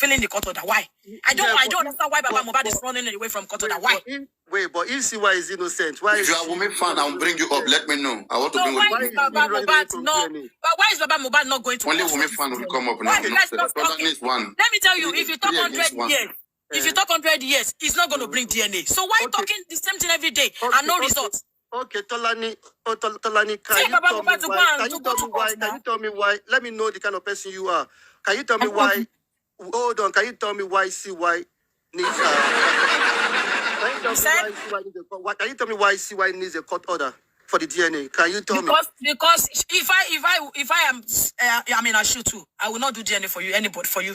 filling the court order. Why? I don't understand why Baba Mohbad is running away from court order. Why? But if CY is innocent, why? If you are a woman fan, I'll bring you up. Let me know. I want to bring why is Baba Mohbad why is Baba Mohbad not going to only woman fan will come up now? Let me tell you, if you talk 100 years, if you talk 100 years, it's not going to bring DNA. So why talking the same thing every day and no results? Okay, Tolani, can you tell me why? Let me know the kind of person you are. Can you tell me why? Hold on, can you tell me why CY needs Can you tell me why CY needs a court order for the DNA? Can you tell me? Because if I am in a shoe too, I will not do DNA for you, anybody for you.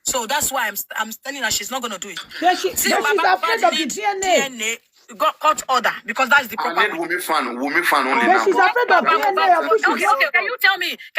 So that's why I'm telling her she's not going to do it. She's afraid of the DNA. Got court order because that's the proper. Woman fan only now. She's afraid of DNA. Okay. Can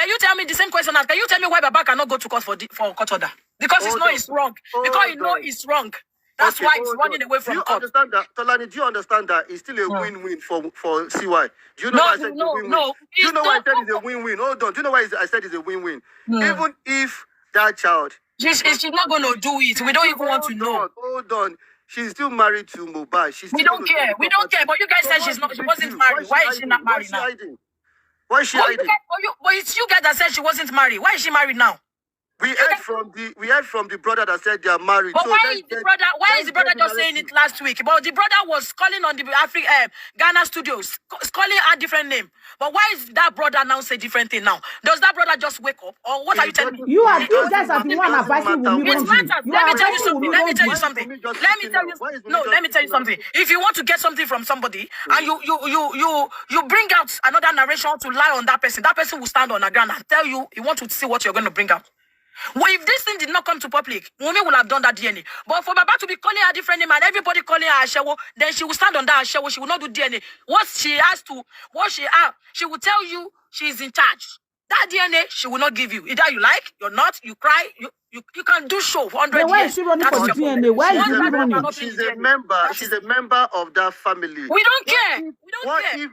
you tell me the same question? Can you tell me why Baba cannot go to court for court order? Because it's wrong. Because you know it's wrong. That's why he's running away from court. Do you understand that, Tolani? Do you understand that it's still a win-win for CY? Do you know why I said it's a win-win? Do you know why I said it's a win-win? Hold on. Do you know why I said it's a win-win? Even if that child, she's not going to do it. We don't even want to know. Hold on. She's still married to Mohbad. We don't care. We don't care. But you guys said she wasn't married. Why is she not married now? Why is she hiding? But it's you guys that said she wasn't married. Why is she married now? We heard from the brother that said they are married. But so why is the brother just saying it last week? But the brother was calling on the Ghana studios, calling a different name. But why is that brother now say different thing now? Does that brother just wake up? Or what are you telling me? You guys are the one advising Wunmi. It matters. Let me tell you something. Let me tell you something. Let me tell you something. If you want to get something from somebody and you bring out another narration to lie on that person will stand on the ground and tell you want to see what you're going to bring out. Well, if this thing did not come to public, Wunmi would have done that DNA. But for Baba to be calling her a different name and everybody calling her Ashewo, then she will stand on that Ashewo. She will not do DNA. She will tell you she's in charge. That DNA, she will not give you. Either you like, you're not, you cry, you can do show for 100 years. Why is she running for DNA? Why is she running? She's a member of that family. We don't care. We don't care. You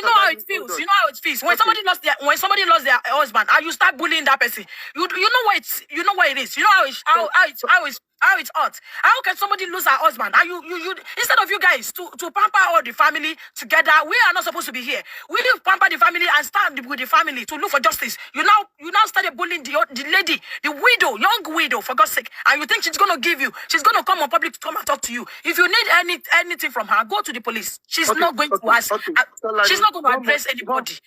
know how it feels. You know how it feels. When somebody lost their husband and you start bullying that person, you know what it is. You know how it's hot. How can somebody lose her husband? And you instead of you guys to pamper all the family together, we are not supposed to be here. We need to pamper the family and stand with the family to look for justice. You now started bullying the lady, the widow, young widow, for God's sake. And you think she's gonna come on public to come and talk to you. If you need anything from her, go to the police. She's not going to ask. She's not going to address anybody.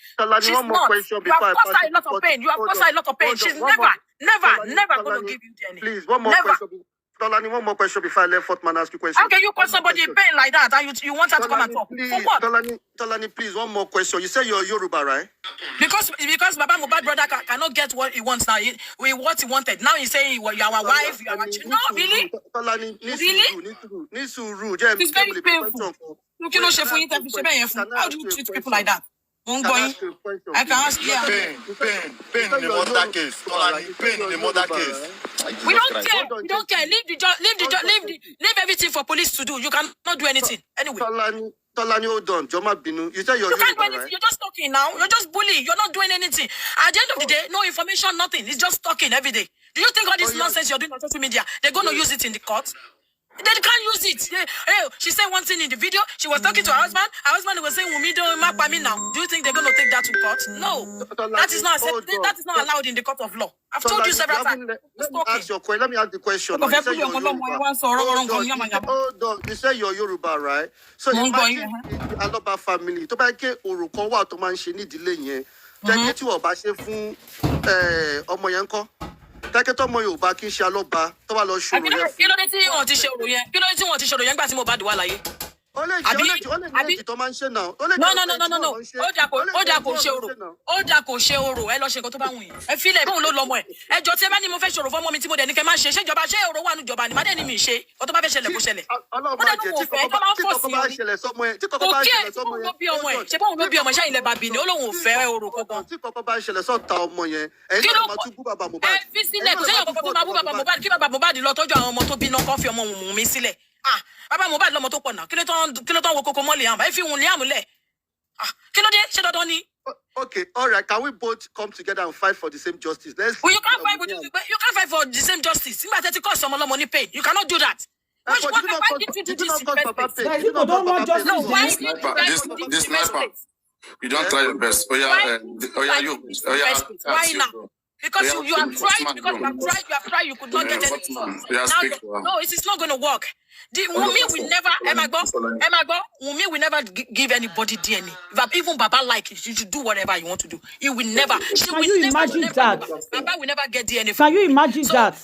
She's not. You have caused her a lot of pain. She's never going to give you DNA. Please, one more question. Tolani, one more question before I let Fortman ask you a question. How can you cause somebody in pain like that and you want her to come and talk? Please, for what? Tolani, please, one more question. You say you're Yoruba, right? Because Baba Mohbad brother cannot get what he wants now. What he wanted. Now he's saying you are our wife, you are our children. No, really? Tolani, It's very painful. How do you treat people like that? I can ask you. Pain in the murder case. Pain in the murder case. We don't care. Leave everything for police to do. You cannot do anything. Anyway. Tolani, hold on. Joma Binu. You say you can't do anything. Right? You're just talking now. You're just bullying. You're not doing anything. At the end of the day, no information, nothing. It's just talking every day. Do you think all this nonsense you're doing on social media, they're going to use it in the court? They can't use it. She said one thing in the video. She was talking to her husband. Her husband was saying, "Wunmi, don't map by me now." Do you think they're going to take that to court? No. That is not allowed in the court of law. I've told you several times. Let me ask the question. You say you're Yoruba, right? So imagine the Aloba family. To buy ke orukan wa to man ṣe ni ìdílé yẹn. Teke tí ó bá ṣe fún ọmọ yẹn ńkọ́. Teke to ọmọ Yorùbá kì í ṣe Aloba tó bá lọ ṣòro yẹn. Kí ló dé tí wọ́n ti ṣe òrò yẹn? Kí ló dé tí wọ́n ti ṣe òrò yẹn nígbà tí Mohbad wà láyé? No. Ó dà kò ṣe òrò. Ẹ lọ ṣe nǹkan tó bá wù yín. Ẹ filẹ̀ bóun ló lọ́mọ ẹ̀. Ẹ jọ tí ẹ bá ní mo fẹ́ ṣòro fọ́mọ mi tí mo dẹ̀ ní kẹ́ máa ṣe. Ṣé ìjọba ṣé òrò wà nù ìjọba ni? Má dẹ̀ ní mi ṣe. Ó tó bá fẹ́ ṣẹlẹ̀ kó ṣẹlẹ̀. Ó dẹ̀ ní mo fẹ́. Tó bá ń fọ̀ sí i. Kò kí ẹ̀ tí bóun ló bí ọmọ ẹ̀. Ṣé bóun ló bí ọmọ ṣẹ́ ilẹ̀ bàbí ni? Ó lóun ò fẹ́ òrò kankan. Tí kọ́kọ́ bá ṣẹlẹ̀ sọ́ta ọmọ yẹn. Kí ló ẹ fi sílẹ̀ kò sẹ́yìn ọkọ̀ tó máa bú bàbá Mohbad kí bàbá Mohbad lọ tọ́jú àwọn ọmọ tó bí náà kọ́ fi ọmọ Wunmi sílẹ̀. Bàbá Mohbad lọ́mọ tó pọ̀ náà. Kí ló tán wo kókó mọ́lẹ̀ àmọ́ ẹ fi Wunmi àmúlẹ̀. Kí ló dé? Ṣé dandan ni? Okay, all right. Can we both come together and fight for the same justice? Well, you can't fight for the same justice. It costs some money paid. You cannot do that. Why did you do this in the first place? People don't want justice. No, why did you this sniper. You don't try your best. Why now? Because you have tried, you could not get anything. No, it is not going to work. Wunmi will never, Wunmi will never give anybody DNA. If even Baba like it, you should do whatever you want to do. He will never. Can you imagine that? Baba will never get DNA. Can you imagine that?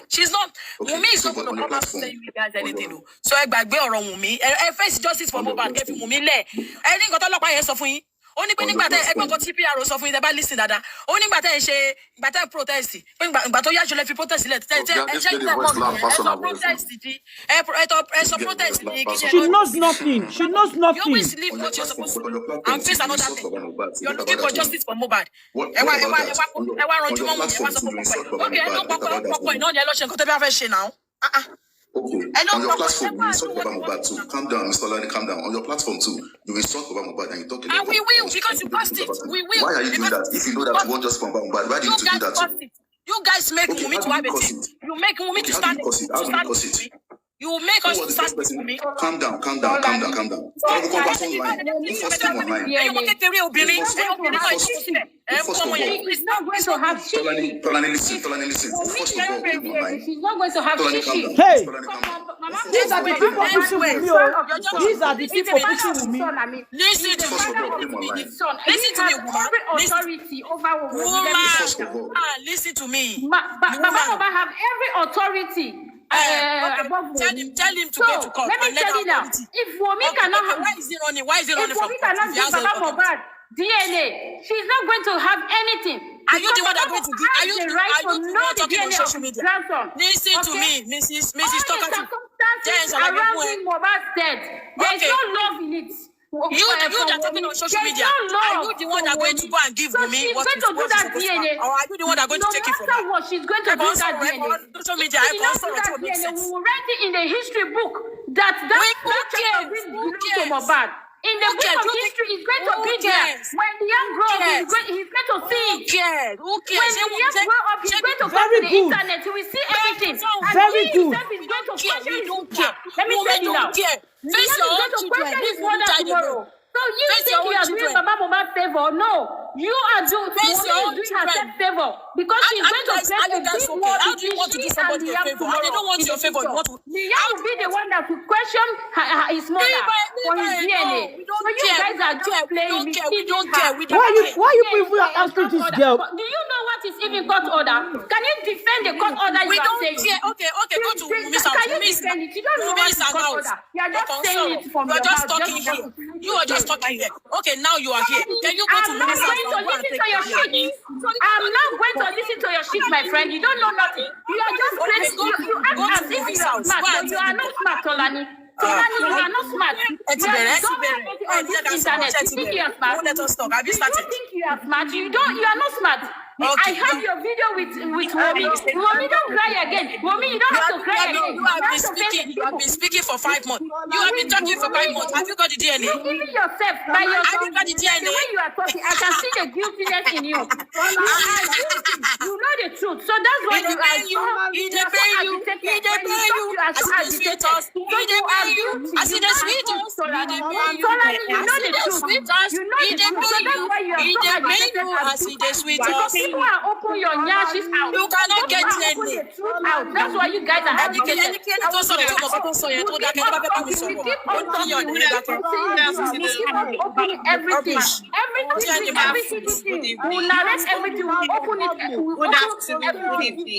She's not. Wunmi is not going to come out to say you guys anything. So I beg Wunmi. Face justice for Mohbad. Get Wunmi le. I think got a lot of for you. Only when you got TPR so for the listen that. Only but I protest. But you actually protest. She knows nothing. She knows You nothing. always leave what you're supposed to do and face another thing. You're looking for justice for Mohbad. Okay, I know the election now. Okay. On your platform, you insult about Mohbad too. Calm down, Mr. Lani, calm down. On your platform too, you insult about Mohbad and you talk about. And we will, because you passed it. We will. Why are you doing that? If you know that you want just from Mohbad, why did you do that too? You guys make Wunmi to have a team. You make Wunmi to stand. You make us to stand with me. Calm down. Listen, she's not going to have shishi. Hey, these are the people pushing with me. These are the people pushing with me. Listen to me, woman. Listen to me. Baba have every authority. Tell him to go to court. Let me tell you now. If Wunmi cannot have, why is it running? Why is it running if Wunmi cannot give Baba Mohbad DNA, she's not going to have anything. Are you the one that going to give? Are you the one talking on social media? Listen to me, Mrs. Talkative. Around Mohbad's death, there is no love in it. You that talking on social media. Are you the one that going to go and give me what she's going to do that DNA? Or are you the one that going to take it from her? No matter what, she's going to do that DNA. Social media, We will write it in the history book that child belongs to Mohbad. In the book of history, it's going to be there. When the young grow up, he's going to see it. Who cares? When the young grow up, he's going to go to the internet. He will see everything. Very good. He's going to question his don't care. Let me tell you now. Face your own children. His mother tomorrow. So you think you are doing Baba Mohbad favor? No, you are doing herself favor because she's going to play a big role between she and the young tomorrow. They don't want your favor. The young will be the one that will question his mother for his DNA. So you guys are just playing. We don't care. Why you people are asking this girl? Do you know what is even court order? Can you defend the court order you are saying? Okay, go to Miss. Can you defend it? You don't know what is court order. You are just saying it from your mouth. You are just talking here. Okay, now you are here. Can you go to Minister? I'm not going to listen to your shit. I'm not going to listen to your shit, my friend. You don't know nothing. You are just crazy. You act as if you are smart, but you are not smart, Tolani. Tolani, you are not smart. You are on this internet. You think you are smart. Let us talk. Have you started? You think you are smart. You are not smart. I have your video with Wunmi. Wunmi, don't cry again. Wunmi, you don't have to cry again. You have been speaking for 5 months. You have been talking for 5 months. Have you got the DNA? You even yourself by your Have you got the DNA? The way you are talking, I can see the guiltiness in you. You know the truth. So that's why you are so agitated. I see the sweet. You know the truth. You know the truth. So that's why you are so agitated. People are open your nyashes out. You cannot get DNA. That's why you guys are agitated. Everything. We'll narrate everything. We'll open it.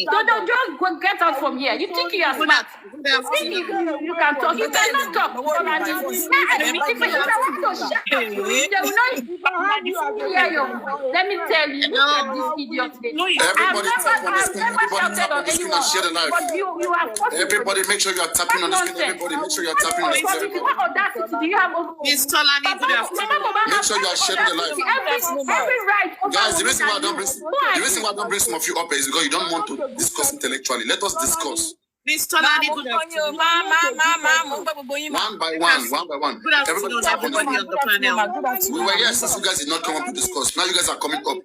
So don't just go get out from here. You think you are smart. You can talk. You cannot talk. Let me tell you. idiot. Everybody tap on the screen. Everybody tap on the screen and share the live. But you are Everybody make sure you are tapping on the screen. Everybody make sure you are tapping on the screen. What audacity do you have over Miss Tolani, good afternoon. Make sure you are sharing the live. every right over Guys, the women reason why I and don't bring you? the reason why I don't bring some of you up is because you don't want to discuss intellectually. Let us discuss. Miss Tolani, good afternoon. One by one. Good afternoon, everybody on the panel. We were here since you guys did not come up to discuss. Now you guys are coming up.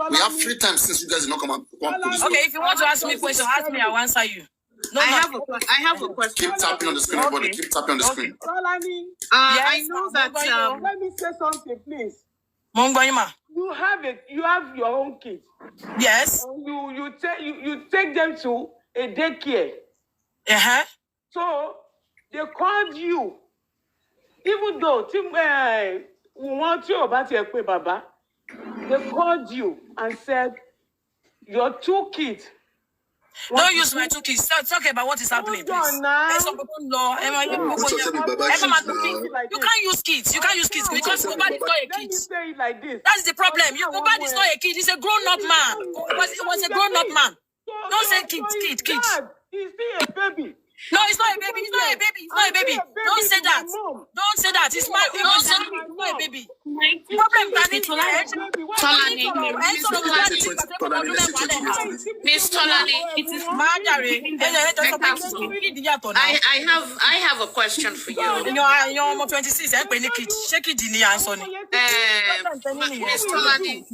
We have 3 times since you guys did not come up to discuss. Okay, if you want to ask me a question, ask me, I'll answer you. No, I have a question. Keep tapping on the screen, everybody. Keep tapping on the screen. I know that let me say something, please. Mongoyima. You have your own kids. Yes. You take them to a daycare. Uh-huh. So they called you, even though we want you about your Baba. They called you and said your 2 kids. Don't use my 2 kids. Talk about what is happening, please. There's some law. You can't use kids. You can't use kids because Mohbad is not a kid. Say it like this. That's the problem. Mohbad is not a kid. He's a grown-up man. He was a grown-up man. Don't say kids. He's still a baby. No, it's not a baby. It's not a baby. It's not a baby. Don't say that. Don't say that. It's not a baby. Problem Miss Tolani, it is I have a question for you. You're 26. Miss Tolani.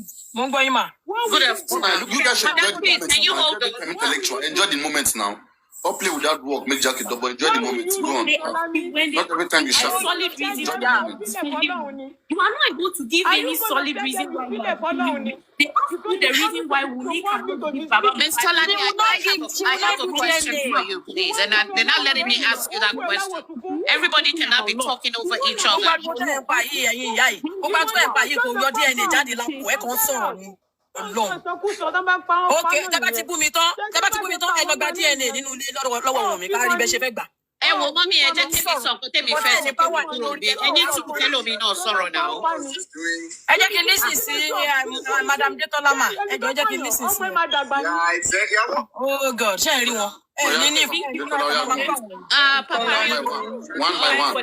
Good afternoon. You guys should enjoy the Can moment. you hold Become intellectual. Enjoy the moment now. Or play without work, make jacket double. Enjoy the moment. Go on. Not every time you shout. Solid reason. You are not able to give any solid reason why you are giving. They ask you the reason why Wunmi cannot give Baba. Miss Tolani, I have a question for you, please. And they're not letting me ask you that question. Everybody cannot be talking over each other. Okay, tabati bú mi tán, ẹ lọ gba DNA nínú ilé lọ́wọ́ Wunmi ká rí bẹ́ ṣe fẹ́ gbà. Ẹ wo mọ́mí ẹ jẹ́ kí mi sọ pé tèmi fẹ́ sọ pé kúrò bí ẹni tí kò kẹ́lòmí náà sọ̀rọ̀ náà. Ẹ jẹ́ kí n lísìn sí Madam Detola ma. Ẹ jẹ́ kí n lísìn sí. Oh God, ṣé ẹ rí wọn? One by one.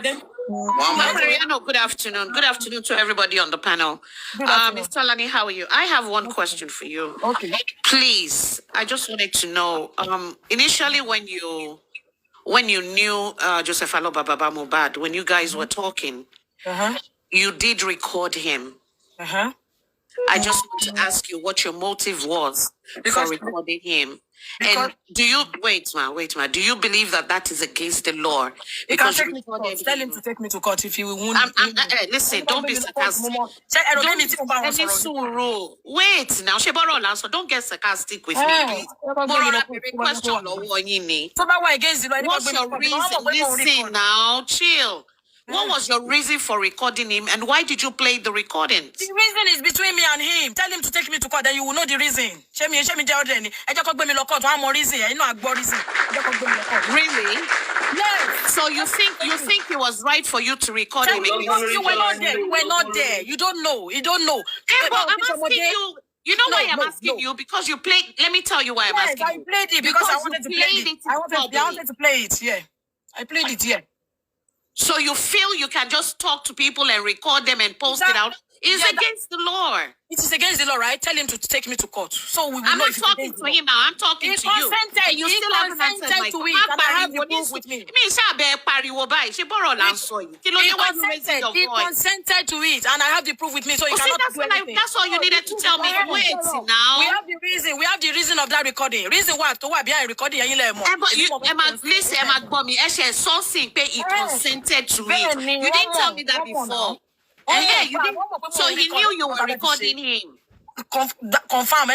Mariano, good afternoon. Good afternoon to everybody on the panel. Ms. Tolani, how are you? I have one question for you. Okay. Please, I just wanted to know, initially when you knew Joseph Aloba Baba Mohbad, when you guys were talking, you did record him. I just want to ask you what your motive was for recording him. And do you wait, ma? Do you believe that is against the law? Because you tell him to take me to court if he will wound me. Listen, don't be sarcastic. Wait now, so don't get sarcastic with me, please. What's your reason? Listen now, chill. What was your reason for recording him, and why did you play the recordings? The reason is between me and him. Tell him to take me to court, then you will know the reason. Really? Yes. So you think it was right for you to record him? You were not there. You were not there. You don't know. You don't know. Hey, but I'm asking you. You know why I'm asking you? Because you played. Let me tell you why I'm asking you. I played it because I wanted to play it. I wanted to play it. Yeah, I played it. Yeah. So you feel you can just talk to people and record them and post it out? It's against the law. It is against the law, right? Tell him to take me to court. So we will I'm know not talking to him now. I'm talking to you. And you still haven't answered my question. And I have the proof with me. He consented to it, and I have the proof with me, so you cannot do anything. That's all you needed to tell me. Wait now. We have the reason. We have the reason of that recording. Reason why? To why behind recording? Listen, Emma, he consented to it. You didn't tell me that before. Yeah, you didn't. So he knew you were recording him. Confirm.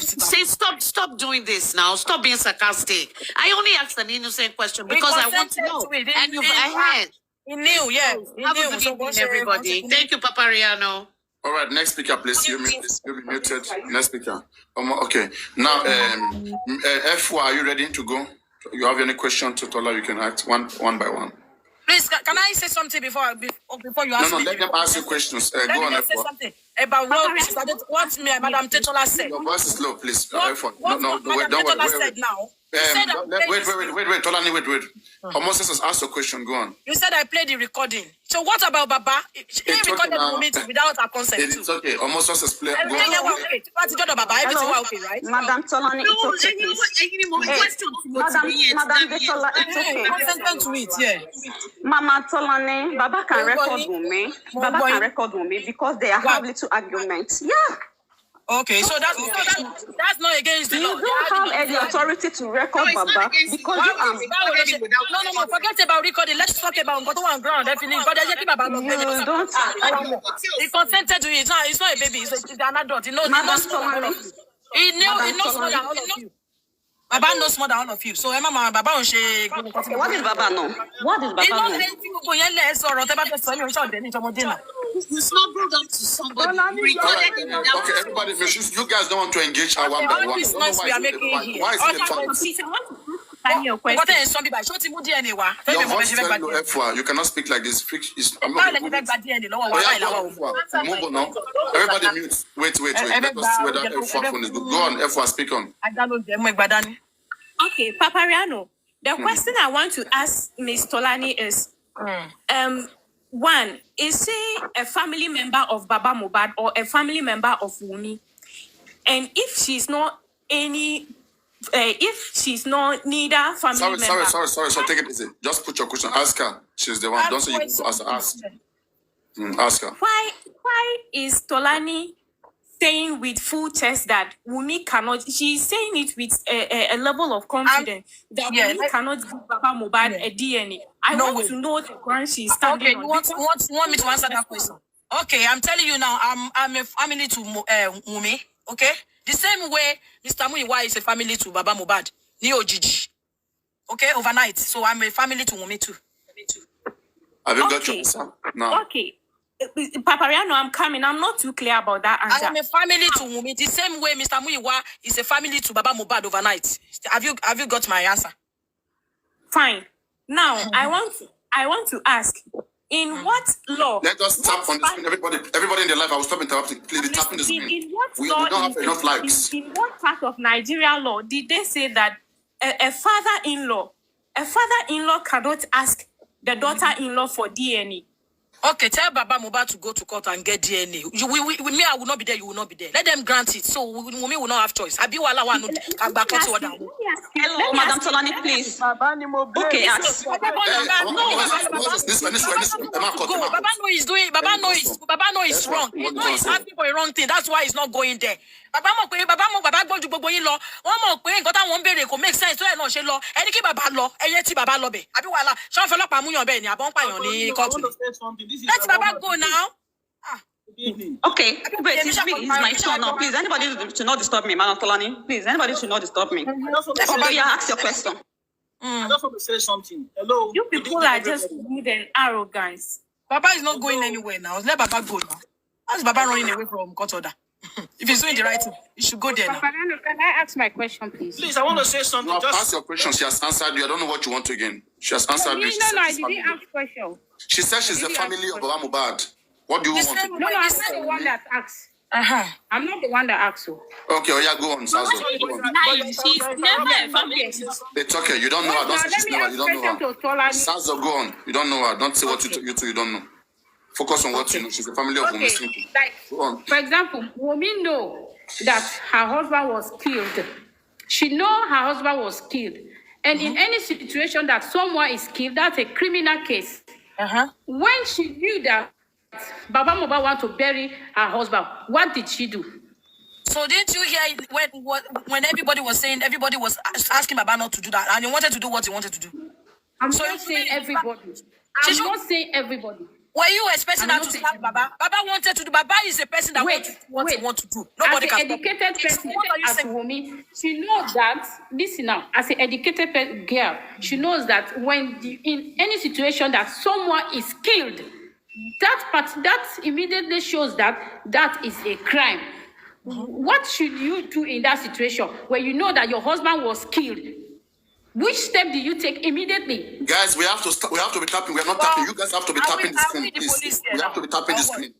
Say stop doing this now. Stop being sarcastic. I only asked an innocent question because I want to know. And you've ahead. He knew, yeah. Have a good evening, everybody. Thank you, Papariano. All right, next speaker, please. You'll be muted. Next speaker. Okay. Now, F4, are you ready to go? You have any question to Tola? You can ask one by one. Please, can I say something before you ask me? Let them ask you questions. Go on, Let me say something about what me and Madam Tetola said. Your voice is low, please. What Madam Tetola said now. Wait, Tolani, wait. Homosexuals, ask your question. Go on. You said I played the recording. So what about Baba? He recorded the meeting without our consent. It's okay. Homosexuals play. Everything was okay. Everything was okay, right? Madam Tolani, it's okay, please. Madam Tolani, it's okay. Consent to it, yeah. Mama Tolani, Baba can record Wunmi. Baba can record Wunmi because they have little arguments. Yeah. Okay, so that's not against the law. You don't have any authority to record Baba because you are. No, forget about recording. Let's talk about on ground. Definitely, you don't. He consented to it. It's not a baby. It's an adult. He knows more than all of you. He knows more than all of you. Baba knows more than all of you. So, Mama, Baba on she. What is Baba know? What is Baba know? It's not brought up to somebody. Okay, everybody, you guys don't want to engage her one by one. This noise we are making here. Why is it fun? Your voice is very low. You cannot speak like this. I'm not move on now. Everybody mute. Wait. Let us see whether F1 phone is good. Go on, F1, speak on. Okay, Papariano. The question I want to ask Ms. Tolani is, one, is she a family member of Baba Mohbad or a family member of Wunmi? And if she's not neither family member. Sorry. Take it easy. Just put your question. Ask her. She's the one. Don't say you need to ask her. Ask her. Why is Tolani saying with full chest that Wunmi cannot? She's saying it with a level of confidence that Wunmi cannot give Baba Mohbad a DNA. I want to know the ground she's standing on. Okay, you want me to answer that question? Okay, I'm telling you now. I'm a family to Wunmi. Okay, the same way Mr. Muyiwa is a family to Baba Mohbad. Neo Gigi. Okay, overnight. So I'm a family to Wunmi too. Have you got your answer? No. Okay. Papariano, I'm coming. I'm not too clear about that answer. I am a family to Wunmi. The same way Mr. Muyiwa is a family to Baba Mohbad overnight. Have you got my answer? Fine. Now I want to ask, in what law? Let us tap on the screen. Everybody in their life, I will stop interrupting. Please be tapping the screen. In what we law? don't have enough likes. In what part of Nigeria law did they say that a father-in-law cannot ask the daughter-in-law for DNA? Okay, tell Baba Mohbad to go to court and get DNA. Me, I will not be there. You will not be there. Let them grant it. So Wunmi will not have choice. Hello, Madam Tolani, please. Okay, ask. Baba know he's doing. Baba know he's wrong. He know he's asking for a wrong thing. That's why he's not going there. Baba go to gbogbo yin lo. Wọ́n mọ̀ pé nǹkan táwọn ń béèrè kò make sense tó ẹ̀ náà ṣe lọ. Ẹni kí bàbá lọ, ẹyẹ tí bàbá lọ bẹ̀. Àbí wàhálà, ṣé wọ́n fẹ́ ọlọ́pàá mú yàn bẹ́ẹ̀ ni àbọ̀ ń pààyàn ní kóòtù. Let Baba go now. Okay, wait, it's my turn now. Please, anybody should not disturb me, Madam Tolani. Please, anybody should not disturb me. Okay, ask your question. I just want to say something. Hello. You people are just rude and arrogant. Baba is not going anywhere now. Let Baba go now. How's Baba running away from court order? If he's doing the right thing, you should go there now. Can I ask my question, please? Please, I want to say something. No, ask your question. She has answered you. I don't know what you want again. She has answered you. No, I didn't ask question. She said she's the family of Baba Mohbad. What do you want? No, I'm not the one that asks. I'm not the one that asks you. Okay, go on, Sazo. She's never a family. It's okay. You don't know her. Don't say she's never. You don't know her. Sazo, go on. You don't know her. Don't say what you don't know. Focus on what you know. She's the family of Wunmi. Go on. For example, Wunmi know that her husband was killed. She know her husband was killed. And in any situation that someone is killed, that's a criminal case. When she knew that Baba Mohbad want to bury her husband, what did she do? So didn't you hear when everybody was saying, everybody was asking Baba not to do that, and he wanted to do what he wanted to do? I'm not saying everybody. I'm not saying everybody. Were you expecting her to slap Baba? Baba wanted to do. Baba is a person that wants what he wants to do. Nobody can. As an educated person, as Wunmi, she knows that. Listen now, as an educated girl, she knows that when in any situation that someone is killed, that immediately shows that is a crime. What should you do in that situation where you know that your husband was killed? Which step do you take immediately? Guys, we have to be tapping. We are not tapping. You guys have to be tapping the screen, please. We have to be tapping the screen.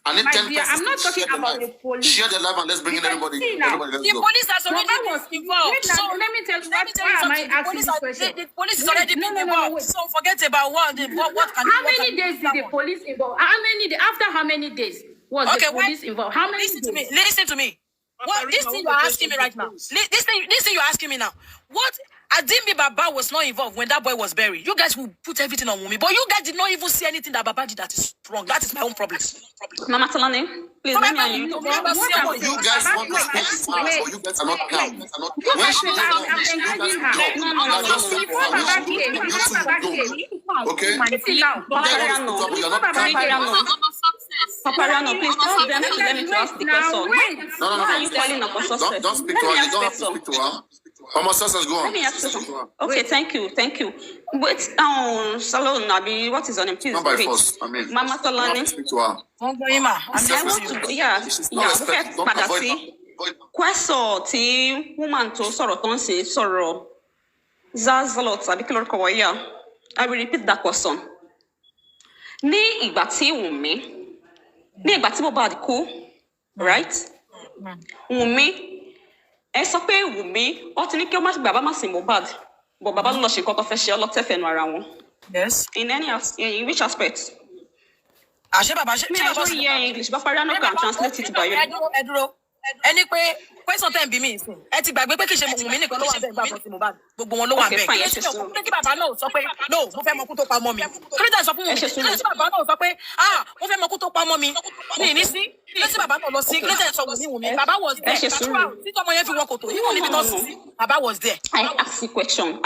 I need 10 dear, I'm not talking about the police. Share the live and let's bring in everybody. Let's The go. police has already been involved. So let me tell you why am I asking this question? The police is already been involved. So forget about what can How many days did the police involve? After how many days was the police involved? How many days? Listen to me. What this thing you're asking me right now? This thing you're asking me now. What? Adimbi Baba was not involved when that boy was buried. You guys will put everything on Wunmi, but you guys did not even see anything that Baba did that is wrong. That is my own problem. Mama Tolani, please let me You guys want to speak smart, or you guys are not calm. When she okay? Papariano, please let me ask the question. No. Don't speak to her. You don't have to speak to her. Almost go on. Let me ask you. Okay, thank you. Wait, Salon Nabi, what is your name? Please. Not by force. I mean, Mama Tolani. Speak to her. I want to, yeah. Padasi. Question ti woman to sọ̀rọ̀ tó ń ṣe sọ̀rọ̀ Zazalot àbí kí lórúkọ wọ̀ yá. I will repeat that question. Ní ìgbà tí Wunmi, ní ìgbà tí Mohbad kú, right? Wunmi. Ẹ sọ pé Wunmi, ó ti ní kí ó má bàbá má sin Mohbad, but bàbá ló lọ ṣe nǹkan tó fẹ́ ṣe ọlọ́tẹ̀fẹ̀nu ara wọn. Yes. In which aspect? Me, I don't hear English, but Papariano can translate it by you. Eduro. Ẹni pé question ten bí mi nsìn. Ẹ ti gbàgbé pé kì í ṣe Wunmi nìkan ló wà bẹ́ẹ̀ gbà fún Mohbad. Gbogbo wọn ló wà bẹ́ẹ̀. Kí bàbá náà sọ pé no, mo fẹ́ mọ kú tó pa ọmọ mi. Kí ló sọ fún Wunmi? Kí bàbá náà sọ pé mo fẹ́ mọ kú tó pa ọmọ mi. Mi ní sí. Kí bàbá náà lọ sí. Kí ló sọ Wunmi? Bàbá was there. Títí ọmọ yẹn fi wọ kòtò. Even if it was sí, Bàbá was there. I ask the question,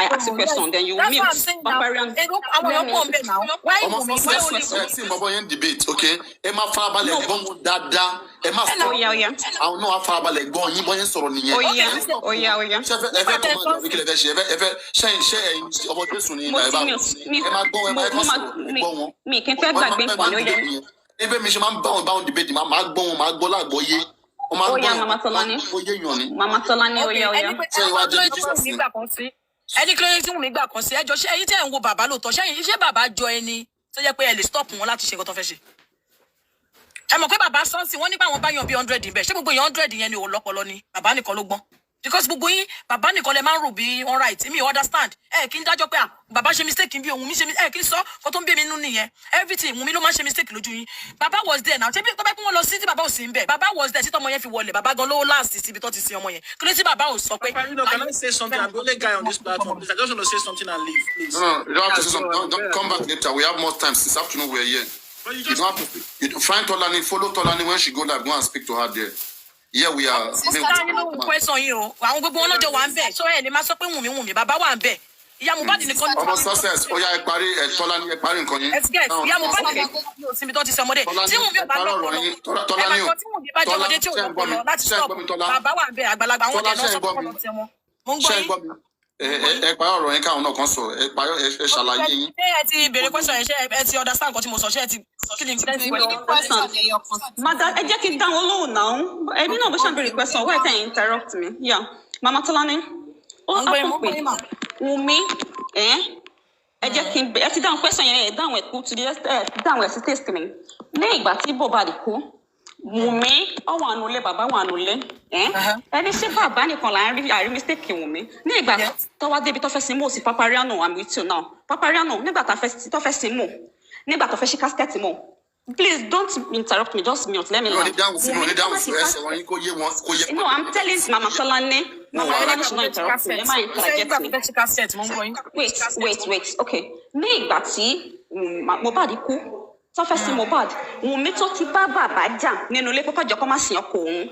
then you mute. Papariano. Àwọn èèyàn pọ̀ ń bẹ̀ náà. Why Wunmi? Why only Wunmi? See, Bobo yen debate, okay? Ẹ má farabalẹ̀ gbọ́ wọn dáadáa. Ẹ má sọ. Àwọn náà farabalẹ̀ gbọ́ yín bọ́ yẹn sọ̀rọ̀ nìyẹn. Oya. Ṣé ẹ fẹ́ tó máa jọ kí lè fẹ́ ṣe ẹ fẹ́ ṣe ọmọ Jésù ní ìlà ẹ̀bá ẹ máa gbọ́ wọn. Mi kì í fẹ́ gbàgbé nǹkan ló yẹ. Ebe mi ṣe máa ń bá wọn debate máa gbọ́ wọn máa gbọ́ lágbọ́yé. Oya Mama Tolani. Mama Tolani oya. Ẹni kílódé tí Wunmi gbà kan sí ẹjọ́ ṣé ẹ̀yin tẹ́ ń wo bàbá lóòótọ́ ṣé bàbá jọ ẹni tó jẹ́ pé ẹ lè stop wọn láti ṣe nǹkan tó fẹ́ ṣe. Ẹ mọ̀ pé bàbá sọ́ọ̀sì wọ́n nípa àwọn bá yan bí 100 níbẹ̀ ṣé gbogbo yan 100 yẹn ni ò lọ́pọlọ ni bàbá nìkan ló gbọ́n because gbogbo yín bàbá nìkan lè máa ń rò bí all right mi understand kí n dájọ́ pé bàbá ṣe mistake bí òun mi ṣe kí n sọ kó tó ń bí mi nínú nìyẹn everything Wunmi ló máa ń ṣe mistake lójú yín bàbá was there now ṣé bí tọ́ba kí wọ́n lọ sí tí bàbá ò sí ń bẹ̀ bàbá was there tí tọmọ yẹn fi wọlé bàbá gan ló last síbi tó ti sin ọmọ yẹn kí ló tí bàbá ò sọ pé. Can I say something? I'm the only guy on this platform. Please, I just want to say something and leave, please. No, you don't have to say something. Don't come back later. We have more time. This afternoon we're here. You don't have to. Find Tolani, follow Tolani when she go live. Go and speak to her there. Yeah, we are. Question yìí o àwọn gbogbo wọn lọ́jọ́ wà ń bẹ̀ so ẹ lè máa sọ pé Wunmi bàbá wà ń bẹ̀ ìyá Mohbad nìkan. Ọmọ success ó yá ẹ parí Tolani ẹ parí nǹkan yín. Ìyá Mohbad nìkan yóò sinmi tó ti sọ ọmọdé tí Wunmi bá lọ́pọ̀lọ́ Tolani o tí Wunmi bá jẹ́ ọmọdé tí ò lọ́pọ̀lọ́ láti sọ bàbá wà ń bẹ̀ àgbàlagbà àwọn ọ̀dẹ̀ náà sọ fún ọmọ tí wọn. Mo ń gbọ́ yín. Ẹ parí ọ̀rọ̀ yín káwọn náà kan sọ ẹ ṣàlàyé yín. Ṣé ẹ ti béèrè question yẹn ṣé ẹ ti understand nǹkan tí mo sọ ṣé ẹ ti kí ni Madam, ẹ jẹ́ kí n dáhùn olóhùn náà. Ẹbí náà bó ṣe ń béèrè question, why can you interrupt me? Yeah. Mama Tolani. Ó hapun pé Wunmi, ẹ jẹ́ kí n ẹ ti dáhùn question yẹn, ẹ dáhùn ẹ̀ kú dáhùn ẹ̀ sí taste mi. Ní ìgbà tí Mohbad kú, Wunmi, ó wà nulẹ̀, bàbá wà nulẹ̀. Ẹni ṣé bàbá nìkan là ń rí àrí mistake Wunmi. Ní ìgbà tó wá débi tó fẹ́ sin mọ́ sí Papariano, I'm with you now. Papariano, nígbà tó fẹ́ sin mọ́, nígbà tó fẹ́ ṣí casket mọ́. Please don't interrupt me, just mute, let me learn. No, I'm telling Mama Tolani. Mama Tolani should not interrupt me. Let me interject me. Wait. Okay. Ní ìgbà tí Mohbad kú, tó fẹ́ sin Mohbad, Wunmi tó ti bá bàbá jà nínú ilé pípọ̀ jọkọ́ máa sin ọkọ òun.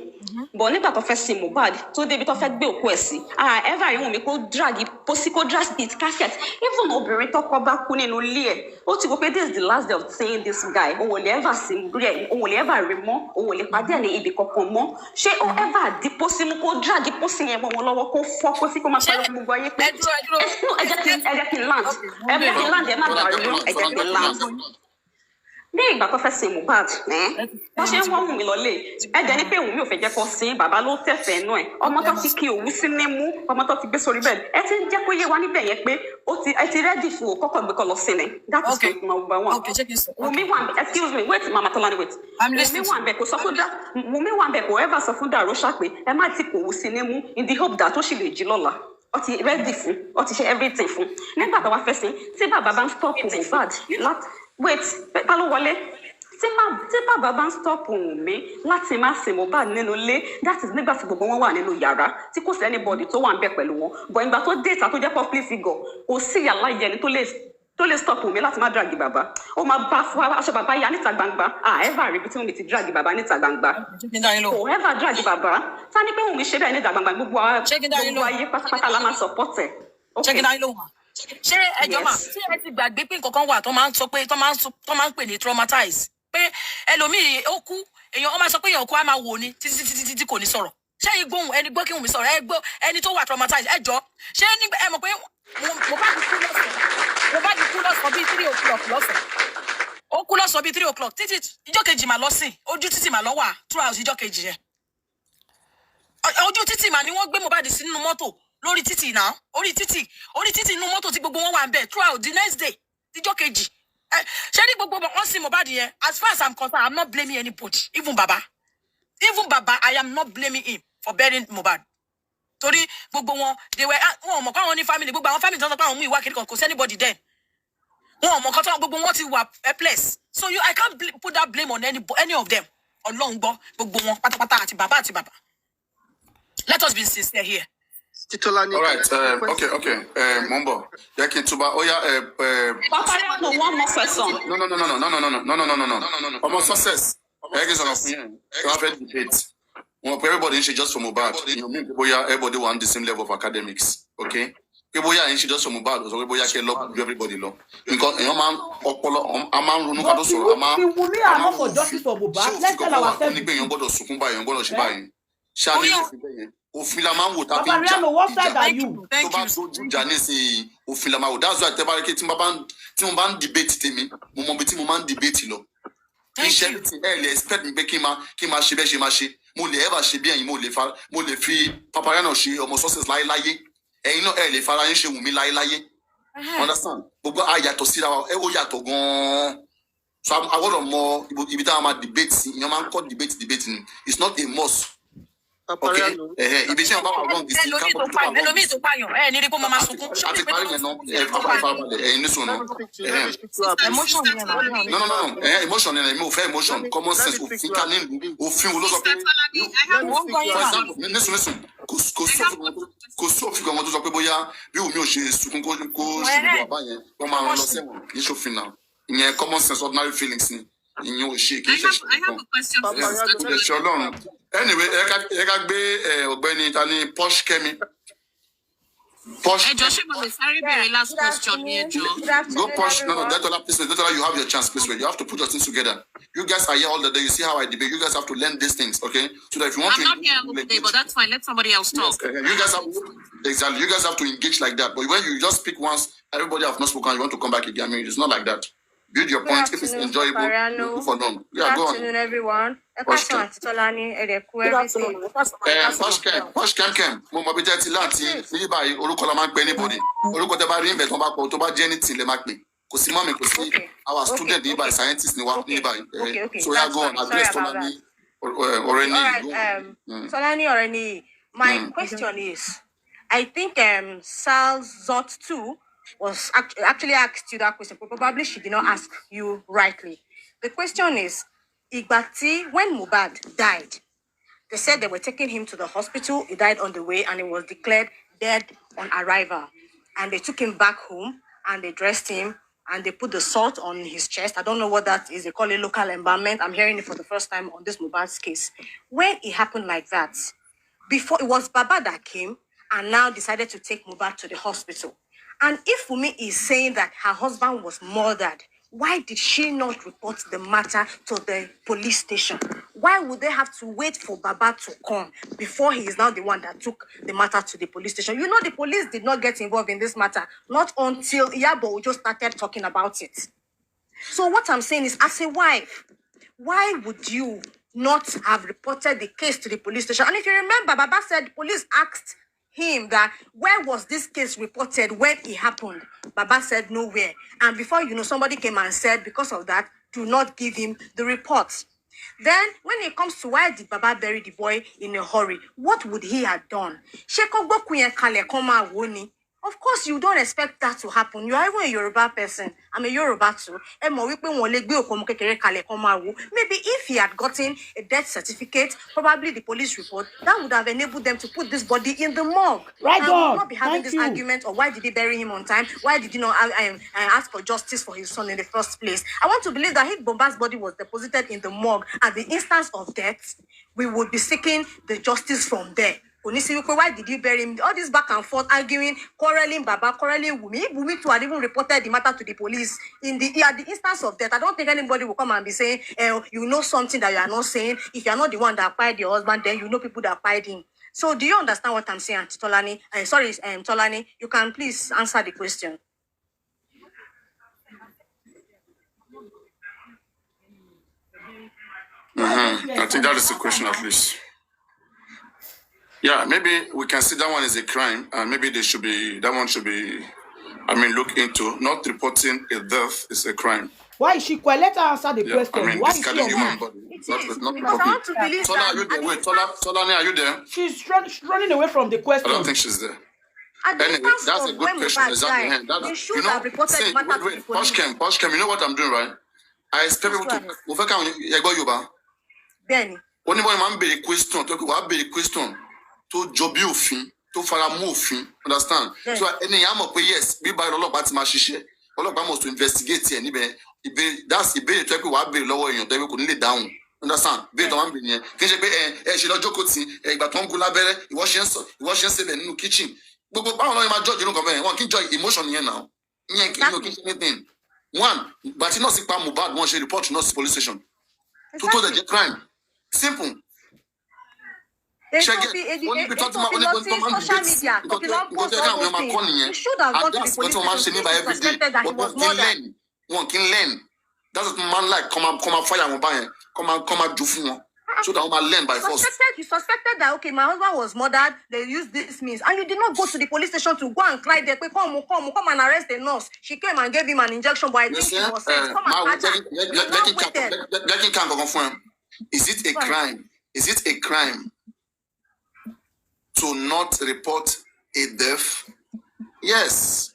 Bọ̀ nígbà tó fẹ́ sin Mohbad, tó débi tó fẹ́ gbé òkú ẹ̀ sí. Ever rí Wunmi kó drag it cassette. Even obìnrin tó kọ́ bá kú nínú ilé ẹ̀. Ó ti wò pé this is the last day of seeing this guy. Òun ò lè ever sin rí ẹ̀, òun ò lè ever rí mọ́, òun ò lè pàdé ẹ̀ ní ibi kankan mọ́. Ṣé ó ever di pósí mú kó drag pósí yẹn mọ́ wọn lọ́wọ́ kó fọ́ pósí kó máa pẹ́ gbogbo ayé pé. Ẹ jẹ́ kí n land. Ẹ má bàa rí ẹ jẹ́ kí n land. ní ìgbà tó fẹ́ sin Mohbad wọ́n ṣe ń wọ́n Wunmi lọ́lé ẹ̀jẹ̀ ní pé Wunmi ò fẹ́ jẹ́ kó sin bàbá ló tẹ̀fẹ̀ náà ẹ̀ ọmọ tó ti kí òwú sí nímú ọmọ tó ti gbé sórí bẹ́ẹ̀ ẹ ti ń jẹ́ kó yé wa níbẹ̀ yẹn pé ẹ ti rẹ́dì fún o kọ́kọ́ gbé kọ́ lọ sí ni that is number one. Wunmi wà excuse me wait Mama Tolani wait Wunmi wà bẹ̀ kò sọ fún Wunmi wà bẹ̀ kò ever sọ fún Darosha pé ẹ má ti kò òwú sí nímú in the hope that ó sì lè jí lọ́la ó ti rẹ́dì fún ó ti ṣe everything fún nígbà tó wá fẹ́ sin tí bàbá bá ń stop Mohbad wait ta ló wọlé tí bàbá bá ń stop Wunmi láti má sin Mohbad nínú ilé that is nígbà tí gbogbo wọn wà nínú yàrá tí kò sí anybody tó wà ń bẹ pẹ̀lú wọn but ìgbà tó déta tó jẹ́ public figure kò sí yàrá ìyẹni tó lè stop Wunmi láti má dragi bàbá ó máa bá fún aṣọ bàbá ya níta gbangba ever rí ibi tí Wunmi ti dragi bàbá níta gbangba kò ever dragi bàbá ta ni pé Wunmi ṣe bẹ́ẹ̀ níta gbangba gbogbo ayé pátápátá la máa support ẹ̀. ṣé ẹjọ́ mà ṣé ẹ ti gbàgbé pé nǹkan kan wà tó máa ń sọ pé tó máa ń pè ní traumatize pé ẹlòmíì ó kú èèyàn ó máa sọ pé èèyàn kú á máa wò ní títí kò ní sọ̀rọ̀ ṣé ìgbóhùn ẹni gbọ́ kí Wunmi sọ̀rọ̀ ẹ gbọ́ ẹni tó wà traumatize ẹjọ́ ṣé ẹ mọ̀ pé mo bá ti kú lọ́sàn bíi 3 o'clock lọ́sàn ó kú lọ́sàn bíi 3 o'clock títí ìjọ́ kejì mà lọ sí ojú títì mà lọ wà throughout ìjọ́ kejì yẹn ojú títì mà ni wọ́n gbé Mohbad sí nínú mọ́tò lórí títì náà orí títì inú mọ́tò tí gbogbo wọn wà ń bẹ̀ throughout the next day ìjọ́ kejì ṣé ní gbogbo wọn sí Mohbad yẹn as far as I'm concerned I'm not blaming anybody even baba I am not blaming him for burying Mohbad torí gbogbo wọn they were wọn mọ̀ káwọn ní family gbogbo àwọn family tó ń sọ pé àwọn mú ìwà kiri kan kò sí anybody then wọn mọ̀ kọ́tọ́ gbogbo wọn ti wà helpless so I can't put that blame on any of them Ọlọ́run gbọ́ gbogbo wọn pátápátá àti bàbá let us be sincere here. All right. Okay. Mumbo. Yakin Tuba. Oh yeah. Papa, no one more question. No. Almost success. Everybody's on opinion. You have a debate. Everybody should just from Mohbad. You mean everybody want the same level of academics. Okay. People here should just from Mohbad. So everybody can love everybody love. Because your man, a man runu kado so. A man. We are not for justice for Mohbad. Let's tell ourselves. You're going to sukumba. You're going to shiba. Shani. Ofilama wo ta Papa Riano, what side are you? Tó bá dojú jà nísìnyí ofilama wo that's why tẹ́ bá rí tí mo bá ń debate tèmi mo mọ bí tí mo máa ń debate lọ. Iṣẹ́ tí ẹ lè expect mi pé kí n máa ṣe bẹ́ẹ̀ ṣe máa ṣe mo lè ever ṣe bí ẹ̀yin mo lè fi Papa Riano ṣe ọmọ success láyéláyé ẹ̀yin náà ẹ lè fara yín ṣe Wunmi láyéláyé. Understand? Gbogbo àyàtọ̀ síra wa ó yàtọ̀ gan-an. So I gbọ́dọ̀ mọ ibi táwọn máa debate sí ìyẹn máa ń kọ́ debate ni it's not a must. Okay. Ibi tí wọn bá wà wrong this thing ká bọ̀ tó wà wrong. Ẹlòmíì tó pààyàn ní rí kó máa sunkún. Àti parí yẹn náà ìfarabalẹ̀ ní sùn náà. No. Emotion yẹn mi ò fẹ́ emotion common sense òfin ká nílùú òfin wo ló sọ pé. For example nísùn kò sí òfin kan tó sọ pé bóyá bí Wunmi ò ṣe sunkún kó ṣubú bàbá yẹn wọ́n máa lọ sẹ́wọ̀n ní ṣòfin náà ìyẹn common sense ordinary feelings ni ìyẹn ò ṣe kì í ṣe ṣe Ọlọ́run. Anyway, ẹ ká gbé ọ̀gbẹ́ni ta ni Posh Kemi. Ẹjọ́ ṣé mo lè sáré bẹ̀rẹ̀ last question ní ẹjọ́? Go Posh. No, Detola, please. Detola, you have your chance, please. You have to put your things together. You guys are here all the day. You see how I debate. You guys have to learn these things, okay? So that if you want I'm not here all the day, but that's fine. Let somebody else talk. You guys have to engage like that. But when you just speak once, everybody have not spoken. You want to come back again. I mean, it's not like that. Build your point. If it's enjoyable, go for them. Yeah, go on. Good afternoon, everyone. Posh Kem. Mo mọ bí tẹ́ ti láti ní báyìí orúkọ la máa ń pè anybody. Orúkọ tẹ́ bá rí ìbẹ̀ tó bá pọ̀ tó bá jẹ́ anything lè máa pè. Kò sí mọ́mì kò sí our student ní báyìí scientist ní wa ní báyìí. So yeah, go on. Address Tolani Oreni. Tolani Oreni, my question is, I think Sal's Zot 2 was actually asked you that question, but probably she did not ask you rightly. The question is, Igbati, when Mohbad died, they said they were taking him to the hospital. He died on the way and he was declared dead on arrival. And they took him back home and they dressed him and they put the salt on his chest. I don't know what that is. They call it local embalmment. I'm hearing it for the first time on this Mohbad's case. When it happened like that, before it was Baba that came and now decided to take Mohbad to the hospital. And if Wunmi is saying that her husband was murdered, why did she not report the matter to the police station? Why would they have to wait for Baba to come before he is now the one that took the matter to the police station? You know, the police did not get involved in this matter, not until Iyabo just started talking about it. So what I'm saying is, as a wife, why would you not have reported the case to the police station? And if you remember, Baba said police asked him that where was this case reported when it happened? Baba said nowhere. And before you know, somebody came and said, because of that, do not give him the report. Then, when it comes to why did Baba bury the boy in a hurry, what would he have done? Of course, you don't expect that to happen. You are even a Yoruba person. I'm a Yoruba too. Maybe if he had gotten a death certificate, probably the police report, that would have enabled them to put this body in the morgue. Right and on. we will not be having Thank this you. argument of why did he bury him on time? Why did he not ask for justice for his son in the first place? I want to believe that if Bomba's body was deposited in the morgue at the instance of death, we would be seeking the justice from there. Why did you bury him? All this back and forth arguing, quarreling Baba, quarreling Wunmi. Wunmi too had even reported the matter to the police at the instance of death. I don't think anybody will come and be saying, you know something that you are not saying. If you are not the one that acquired your husband, then you know people that acquired him. So do you understand what I'm saying, Auntie Tolani? Tolani, you can please answer the question. I think that is the question at least. Yeah, maybe we can see that one is a crime, and maybe that one should be, look into. Not reporting a death is a crime. Why is she quiet? Let her answer the question. Why is she discarding human on? body. Because Not I want to believe Tola, are you there? Wait, Tolani, are you there? She's running away from the question. I don't think she's there. at the Anyway, instance that's a of good when question. Mohbad Exactly. died, they should You know, have reported see, the matter to the wait, police. Poshkem, you know what I'm doing, right? I expect people to. Benny. Only one man be a question, talk about be a question to job you fin, to fara move fin, understand? Yes. So any yam up yes, be by the law but mashishe. All of them must investigate here, that's the bait to what be lower in your devil could lay down. Understand? Be the one being here. Finish be she don't joke but one gula bere, washing in the kitchen. But I don't know my judge, you don't come in. One keep joy emotion here now. Anything. One, but you not sick Mohbad one she report to not police station. To the crime. Simple. They should be talking about social media, talking about posts all those things. You should have gone to the police station to suspected that he was murdered. One can learn. That's what man like. Come and fire one buy. Come and do for one. So that man learn by force. You suspected that okay, my husband was murdered. They used this means, and you did not go to the police station to go and cry there. Come and arrest the nurse. She came and gave him an injection, but I think she was said, come and catch her. Is it a crime? Is it a crime to not report a death? Yes.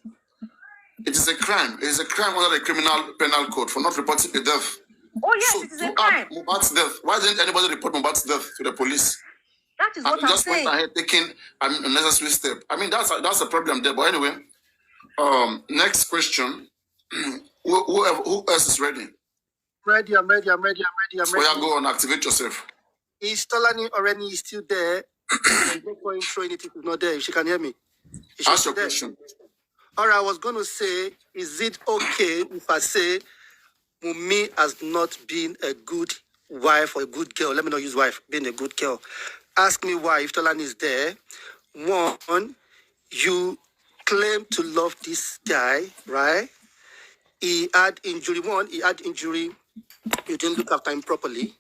It is a crime. It is a crime under the criminal penal code for not reporting a death. Oh yes, so it is a crime. Mohbad's death. Why didn't anybody report Mohbad's death to the police? That is what I'm just saying. went ahead taking a necessary step. That's a problem there. But anyway, next question. Who else is ready? Ready, I'm ready. So yeah, go on, activate yourself. Is Tolani already still there? There's no point throwing it if it's not there. If she can hear me. Ask your question. All right, I was going to say, is it okay if I say Wunmi has not been a good wife or a good girl? Let me not use wife, being a good girl. Ask me why, if Tolani is there. One, you claim to love this guy, right? He had injury. You didn't look after him properly.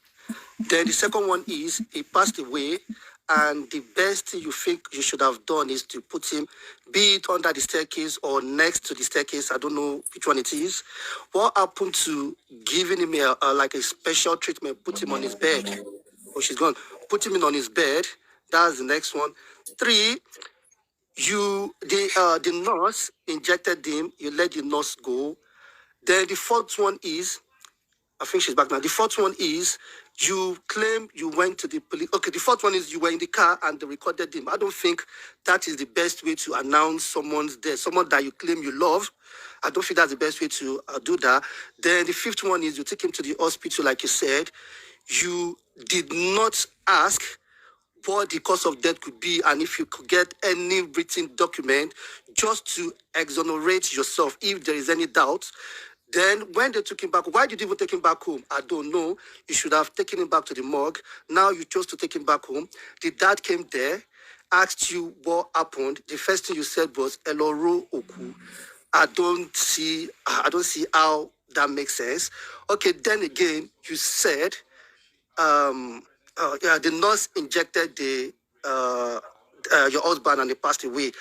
Then the second one is he passed away, and the best thing you think you should have done is to put him, be it under the staircase or next to the staircase. I don't know which one it is. What happened to giving him like a special treatment? Put him on his bed. Oh, she's gone. Put him in on his bed. That's the next one. 3, the nurse injected him. You let the nurse go. Then the fourth one is, I think she's back now. The fourth one is you claim you went to the police. Okay, the fourth one is you were in the car and they recorded him. I don't think that is the best way to announce someone's death, someone that you claim you love. I don't think that's the best way to do that. Then the fifth one is you take him to the hospital, like you said. You did not ask what the cause of death could be and if you could get any written document just to exonerate yourself if there is any doubt. Then when they took him back, why did you even take him back home? I don't know. You should have taken him back to the morgue. Now you chose to take him back home. The dad came there, asked you what happened. The first thing you said was Eloro Oku. I don't see how that makes sense. Okay, then again, you said the nurse injected your husband and he passed away.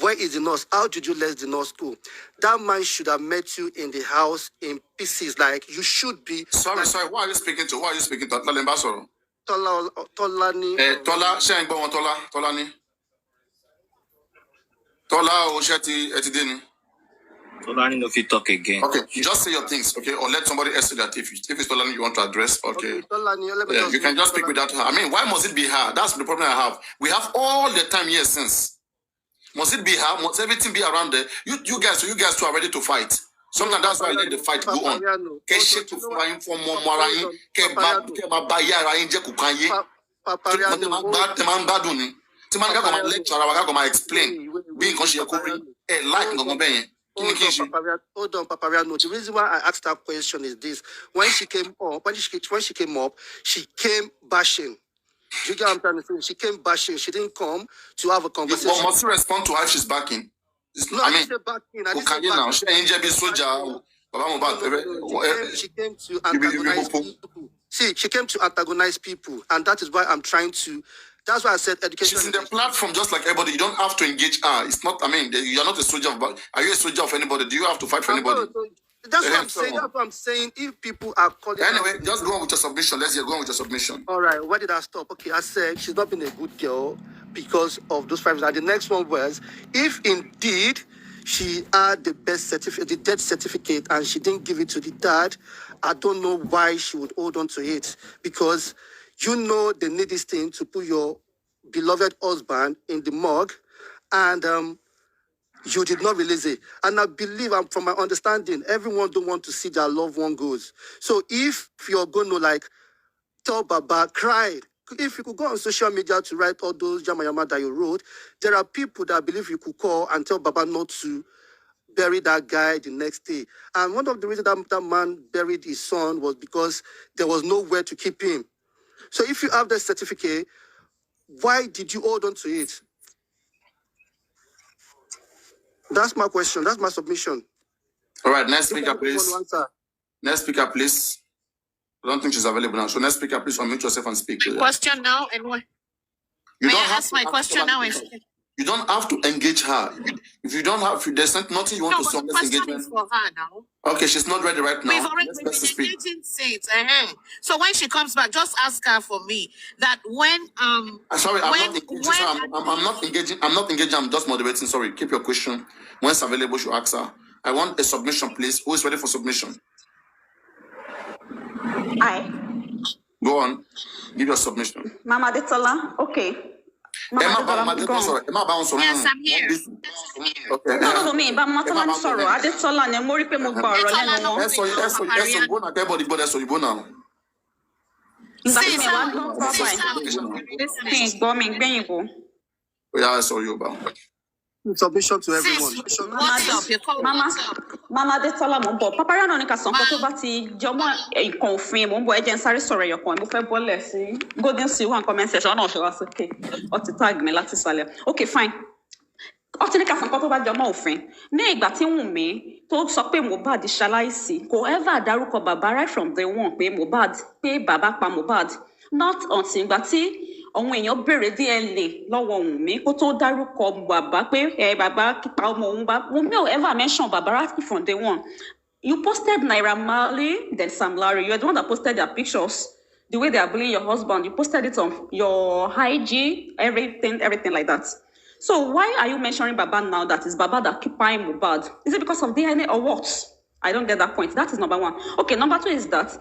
Where is the nurse? How did you let the nurse go? That man should have met you in the house in pieces. Like you should be. Sorry. Who are you speaking to? Tolani. Tola, Tolani. Tola, Etidini. Tolani, no fit talk again. Okay, you just say your things, okay? Or let somebody else say that if it's Tolani you want to address, okay? Tolani, You can just speak without her. I mean, why must it be her? That's the problem I have. We have all the time here since. Must it be her? Must everything be around there? You guys too are ready to fight. Sometimes that's why I let the fight go on. Hold on, Papariano. The reason why I asked that question is this: when she came up, she came bashing. You get what I'm trying to say? She came bashing. She didn't come to have a conversation. But must you respond to her if she's backing? No, I didn't say backing. I didn't say she came to antagonize people. See, she came to antagonize people, and that is why I'm trying to. That's why I said education. She's in the platform just like everybody. You don't have to engage her. It's not. I mean, you're not a soldier of. Are you a soldier of anybody? Do you have to fight for anybody? That's what I'm saying. That's what I'm saying. If people are calling. Anyway, just go on with your submission. Let's go on with your submission. All right. Where did I stop? Okay, I said she's not been a good girl because of those 5 years. And the next one was, if indeed she had the birth certificate, the death certificate, and she didn't give it to the dad, I don't know why she would hold on to it, because you know they need this thing to put your beloved husband in the morgue, and you did not release it. And I believe, from my understanding, everyone don't want to see their loved one goes. So if you're going to like tell Baba, cry, if you could go on social media to write all those Yamayama that you wrote, there are people that believe you could call and tell Baba not to bury that guy the next day. And one of the reasons that man buried his son was because there was nowhere to keep him. So if you have that certificate, why did you hold on to it? That's my question. That's my submission. All right, next speaker, please. Next speaker, please. I don't think she's available now. So next speaker, please unmute yourself and speak. Question now and what? May I ask my question now and speak? You don't have to engage her. If you don't have, there's nothing you want to say. No, but the question is for her now. Okay, she's not ready right now. We've already been engaging since. So when she comes back, just ask her for me that when sorry, I'm not engaging. I'm not engaging. I'm just moderating. Sorry. Keep your question. When it's available, you ask her. I want a submission, please. Who is ready for submission? Go on. Give your submission. Mama Detola. Okay. Yes, I'm here. Okay. No, me. But Mama Tola sorrow. Adetola ne mori pe mo gba ọ̀rọ̀ lẹ́nu wọn. Submission to everyone. Mama Detola mo bọ̀. Papariano ní ká sọ nǹkan tó bá ti jọmọ́ nǹkan òfin mo ń bọ̀ ẹ jẹ́ n sáré sọ̀rọ̀ ẹ̀yọ̀kan mo fẹ́ bọ́lẹ̀ sí golden seal one comment section náà ṣe wá sókè ó ti tag mi láti sàlẹ̀. Okay, fine. Ó ti ní ká sọ nǹkan tó bá jọmọ́ òfin. Ní ìgbà tí Wunmi tó sọ pé Mohbad ṣaláìsí kò ever dárúkọ bàbá right from day one pé bàbá pa Mohbad. Not until ìgbà tí àwọn èèyàn béèrè DNA lọ́wọ́ Wunmi kó tó dárúkọ bàbá pé bàbá kípa ọmọ òun bá Wunmi ò ever mention bàbá right from day one. You posted Naira Marley, then Sam Larry. You're the one that posted their pictures, the way they are bullying your husband. You posted it on your IG, everything like that. So why are you mentioning Baba now that it's Baba that keep buying Mohbad? Is it because of DNA or what? I don't get that point. That is number one. Okay, number two is that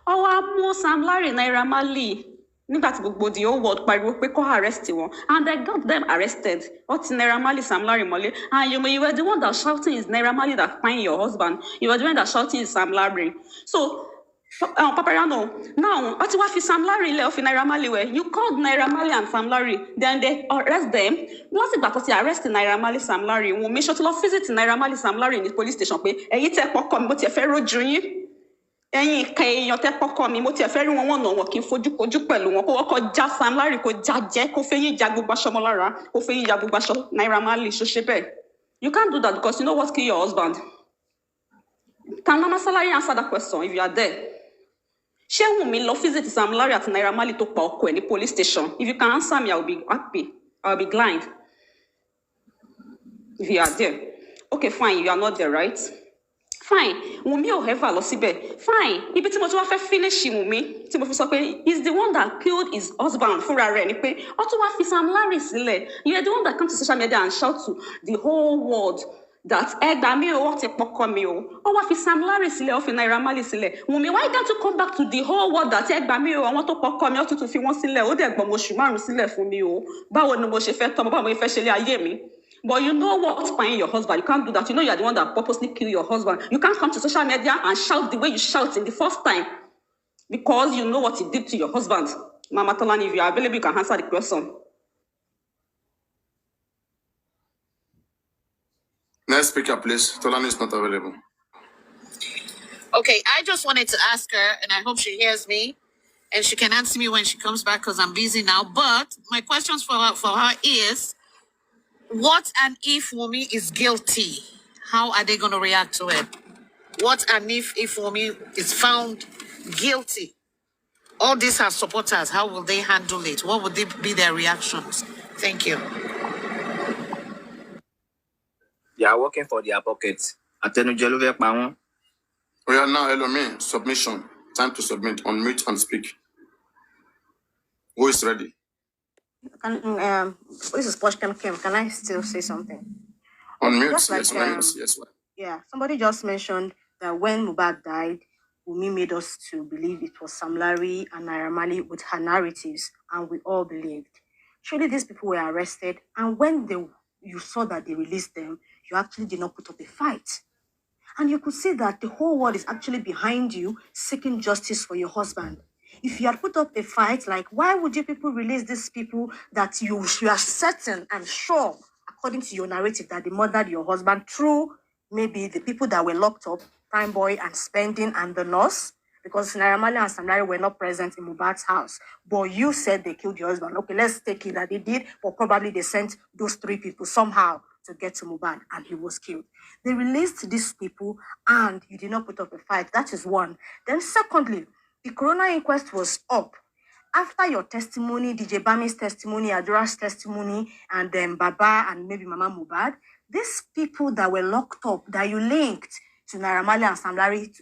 our Sam Larry Naira Marley nígbà tí gbogbo the whole world pariwo pé kó arrest wọn, and I got them arrested. What's Naira Marley Sam Larry Mole? And you were the one that shouting is Naira Marley that find your husband. You were the one that shouting is Sam Larry. So Papariano, now what you want Sam Larry left in Naira Marley where you called Naira Marley and Sam Larry, then they arrest them. What's it that you arrest Naira Marley Sam Larry? We'll make sure to visit Naira Marley Sam Larry in the police station. You take come but you ferro dream. Ẹ̀yin kan èèyàn tẹ́ pọ́kọ́ mi mo tiẹ̀ fẹ́ rí wọn wọ̀n náà wọn kí n fojú kojú pẹ̀lú wọn kó wọ́kọ̀ já Sam Larry kó já jẹ́ kó fẹ́yìn já gbogbo aṣọ mọ́ lára kó fẹ́yìn já gbogbo aṣọ Naira Marley ṣó ṣe bẹ́ẹ̀. You can't do that because you know what killed your husband. Can Mama Salary answer that question if you are there? She Wunmi lọ visit Sam Larry at Naira Marley to pa ọkọ ẹ̀ ní police station. If you can answer me, I will be happy. I will be glad. If you are there. Okay, fine, you are not there, right? Fine. Wunmi ò ever lọ síbẹ̀. Fine. Ibi tí mo ti wá fẹ́ finish Wunmi, tí mo fi sọ pé he's the one that killed his husband fúnra rẹ̀ ni pé ó tún wá fi Sam Larry sílẹ̀. You are the one that come to social media and shout to the whole world that ẹgbàá mi ò wọ́n ti pọkọ mi o. Ó wá fi Sam Larry sílẹ̀, ó fi Naira Marley sílẹ̀. Wunmi, why can't you come back to the whole world that ẹgbàá mi ò àwọn tó pọkọ mi ó tún fi wọ́n sílẹ̀, ó dẹ̀ gbọ́n mo oṣù 5 sílẹ̀ fún mi o. Báwo ni mo ṣe fẹ́ tọ́mọ, báwo mo fẹ́ ṣe ilé ayé mi? But you know what's buying your husband. You can't do that. You know you're the one that purposely killed your husband. You can't come to social media and shout the way you shout in the first time because you know what he did to your husband. Mama Tolani, if you are available, you can answer the question. Next speaker, please. Tolani is not available. Okay, I just wanted to ask her, and I hope she hears me, and she can answer me when she comes back because I'm busy now. But my questions for her is, what and if Wunmi is guilty? How are they going to react to it? What and if Wunmi is found guilty? All these are supporters. How will they handle it? What would be their reactions? Thank you. They are working for their pockets. We are now, hello me, submission. Time to submit. Unmute and speak. Who is ready? This is Poshcam Kim. Can I still say something? Unmute, Just like, yes. Yeah, somebody just mentioned that when Mohbad died, Wunmi made us to believe it was Sam Larry and Naira Marley with her narratives, and we all believed. Surely these people were arrested, and when you saw that they released them, you actually did not put up a fight. And you could see that the whole world is actually behind you, seeking justice for your husband. If you had put up a fight, like, why would you people release these people that you are certain and sure, according to your narrative, that they murdered your husband through maybe the people that were locked up, Prime Boy and Spending and the nurse, because Naira Marley and Sam Larry were not present in Mohbad's house. But you said they killed your husband. Okay, let's take it that they did, but probably they sent those 3 people somehow to get to Mohbad and he was killed. They released these people and you did not put up a fight. That is one. Then secondly, the coroner inquest was up. After your testimony, DJ Bami's testimony, Adora's testimony, and then Baba and maybe Mama Mohbad, these people that were locked up, that you linked to Naira Marley and Sam Larry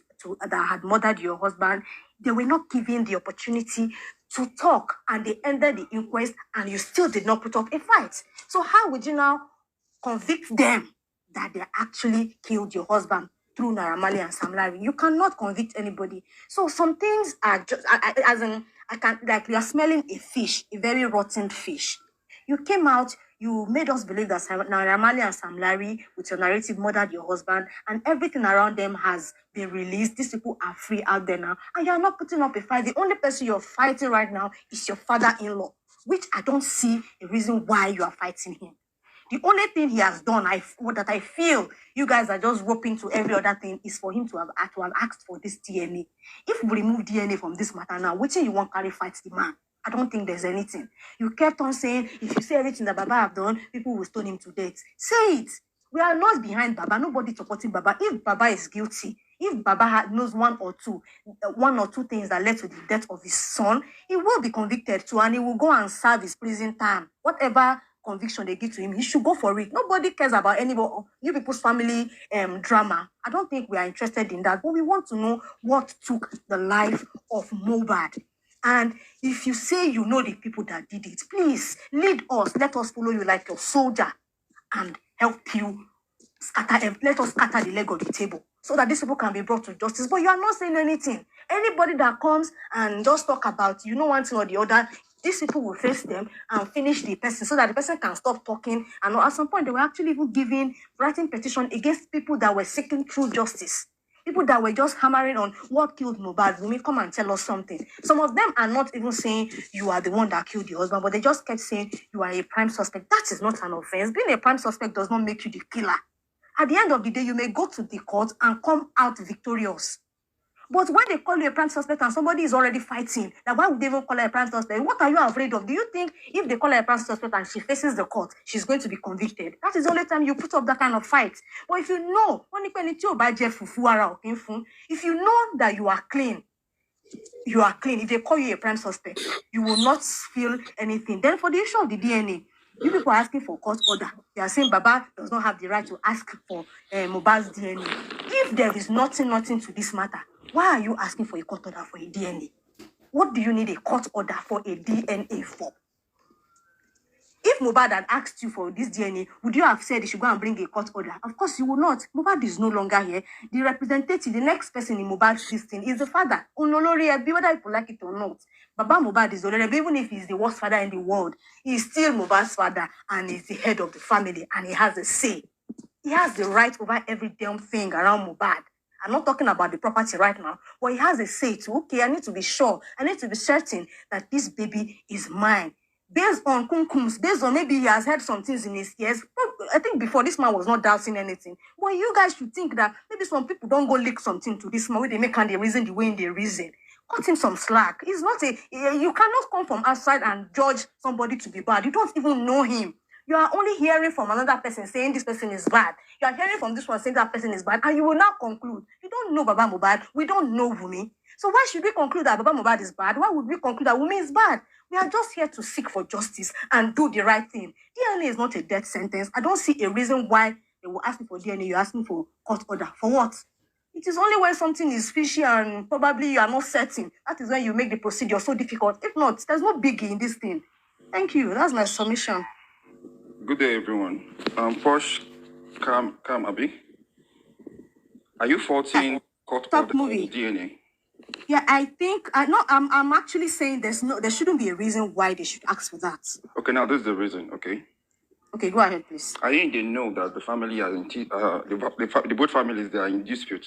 that had murdered your husband, they were not given the opportunity to talk, and they ended the inquest, and you still did not put up a fight. So how would you now convict them that they actually killed your husband through Naira Marley and Sam Larry? You cannot convict anybody. So some things are just, like you are smelling a fish, a very rotten fish. You came out, you made us believe that Naira Marley and Sam Larry, with your narrative, murdered your husband, and everything around them has been released. These people are free out there now, and you're not putting up a fight. The only person you're fighting right now is your father-in-law, which I don't see a reason why you are fighting him. The only thing he has done, that I feel you guys are just roping to every other thing, is for him to have asked for this DNA. If we remove DNA from this matter now, which you won't carry fight the man? I don't think there's anything. You kept on saying, if you say everything that Baba have done, people will stone him to death. Say it. We are not behind Baba. Nobody supporting Baba. If Baba is guilty, if Baba knows one or two things that led to the death of his son, he will be convicted too, and he will go and serve his prison time. Whatever conviction they give to him, he should go for it. Nobody cares about anybody, you people's family drama. I don't think we are interested in that, but we want to know what took the life of Mohbad. And if you say you know the people that did it, please lead us. Let us follow you like your soldier and help you let us scatter the leg of the table so that these people can be brought to justice. But you are not saying anything. Anybody that comes and just talk about, one thing or the other, these people will face them and finish the person so that the person can stop talking. And at some point, they were actually even writing petition against people that were seeking true justice. People that were just hammering on what killed Mohbad. Wunmi, come and tell us something. Some of them are not even saying you are the one that killed your husband, but they just kept saying you are a prime suspect. That is not an offense. Being a prime suspect does not make you the killer. At the end of the day, you may go to the court and come out victorious. But when they call you a prime suspect and somebody is already fighting, then why would they even call her a prime suspect? What are you afraid of? Do you think if they call her a prime suspect and she faces the court, she's going to be convicted? That is the only time you put up that kind of fight. But if you know, if you know that you are clean, if they call you a prime suspect, you will not feel anything. Then for the issue of the DNA, you people are asking for court order. They are saying Baba does not have the right to ask for Mohbad's DNA. If there is nothing to this matter, why are you asking for a court order for a DNA? What do you need a court order for a DNA for? If Mohbad had asked you for this DNA, would you have said you should go and bring a court order? Of course you will not. Mohbad is no longer here. The representative, the next person in Mohbad's listing is the father. Onolori Ebi, whether you like it or not. Baba Mohbad is already, even if he's the worst father in the world, he's still Mohbad's father and he's the head of the family and he has a say. He has the right over every damn thing around Mohbad. I'm not talking about the property right now, but he has a say to, okay, I need to be sure, I need to be certain that this baby is mine. Based on kumkums, based on maybe he has heard some things in his ears. I think before this man was not doubting anything. But you guys should think that maybe some people don't go leak something to this man where they make and they reason the way they reason. Cut him some slack. It's not you cannot come from outside and judge somebody to be bad. You don't even know him. You are only hearing from another person saying this person is bad. You are hearing from this one saying that person is bad, and you will now conclude. You don't know Baba Mohbad. We don't know Wunmi. So why should we conclude that Baba Mohbad is bad? Why would we conclude that Wunmi is bad? We are just here to seek for justice and do the right thing. DNA is not a death sentence. I don't see a reason why they will ask me for DNA. You're asking for court order. For what? It is only when something is fishy and probably you are not certain. That is when you make the procedure so difficult. If not, there's no biggie in this thing. Thank you. That's my submission. Good day, everyone. Posh, Cam, Abi. Are you faulting court order DNA? Yeah, I think I'm actually saying there shouldn't be a reason why they should ask for that. Okay, now this is the reason. Okay, go ahead, please. I think they know that the family are in the both families, they are in dispute.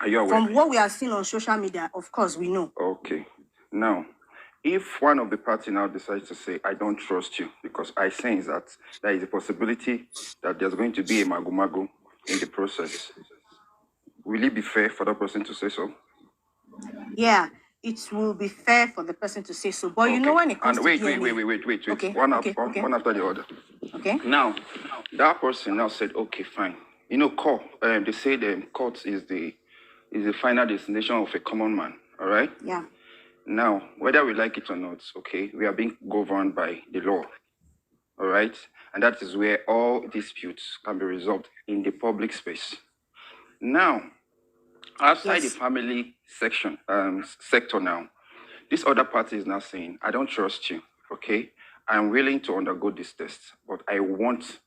Are you aware? From what we have seen on social media, of course we know. Okay, now if one of the party now decides to say, I don't trust you, because I sense that there is a possibility that there's going to be a magu in the process, will it be fair for that person to say so? Yeah, it will be fair for the person to say so. But you know when it comes to DNA... Wait. Okay. One after the other. Okay. Now, that person now said, okay, fine. You know, court, they say the court is the final destination of a common man, all right? Yeah. Now, whether we like it or not, okay, we are being governed by the law, all right? And that is where all disputes can be resolved in the public space. Now, outside the family sector now, this other party is now saying, I don't trust you, okay? I'm willing to undergo this test, but I want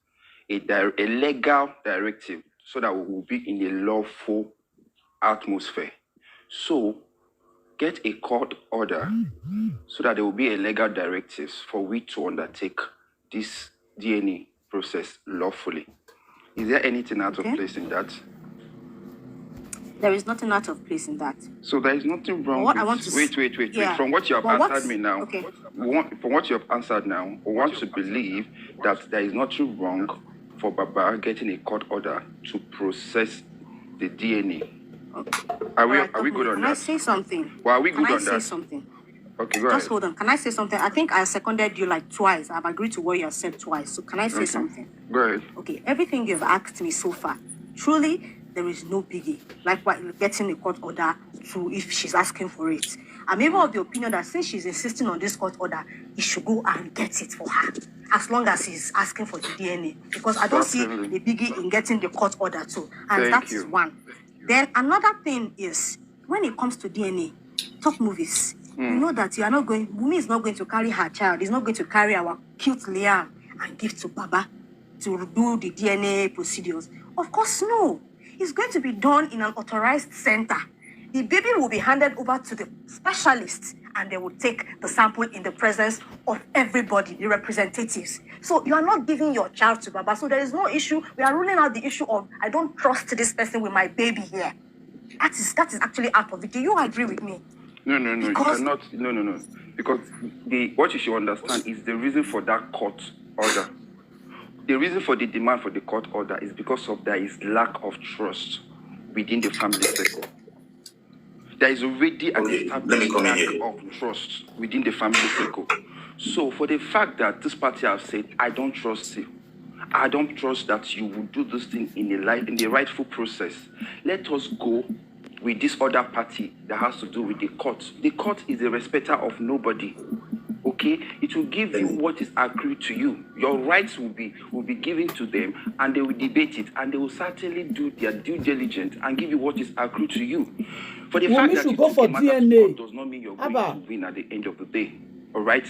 a legal directive so that we will be in a lawful atmosphere. So, get a court order so that there will be a legal directives for we to undertake this DNA process lawfully. Is there anything out of place in that? There is nothing out of place in that. So there is nothing wrong with... Wait. From what you have answered me now, from what you have answered now, we want to believe that there is nothing wrong for Baba getting a court order to process the DNA. Are we good on that? Can I say something? Well, are we good on that? Can I say something? Okay, go ahead. Just hold on. Can I say something? I think I seconded you like twice. I've agreed to what you have said twice. So can I say something? Go ahead. Okay, everything you've asked me so far, truly, there is no biggie. Like what getting a court order to if she's asking for it. I'm even of the opinion that since she's insisting on this court order, he should go and get it for her. As long as he's asking for the DNA. Because I don't see the biggie in getting the court order too. And that is one. Then another thing is, when it comes to DNA, top movies, you know that you are not going, Wunmi is not going to carry her child, he's not going to carry our cute Liam and give to Baba to do the DNA procedures. Of course, no. It's going to be done in an authorized center. The baby will be handed over to the specialists and they will take the sample in the presence of everybody, the representatives. So you are not giving your child to Baba. So there is no issue. We are ruling out the issue of, I don't trust this person with my baby here. That is actually out of it. Do you agree with me? No. Because... You cannot. No. Because what you should understand is the reason for that court order. The reason for the demand for the court order is because of there is lack of trust within the family circle. There is already an Let me established come in lack here. of trust within the family circle. So for the fact that this party have said, I don't trust you, I don't trust that you will do this thing in the rightful process, let us go with this other party that has to do with the court. The court is a respecter of nobody. Okay, it will give you what is accrued to you. Your rights will be given to them, and they will debate it, and they will certainly do their due diligence and give you what is accrued to you. For the fact that you go for took a matter to DNA. court does not mean you're going to win at the end of the day. All right.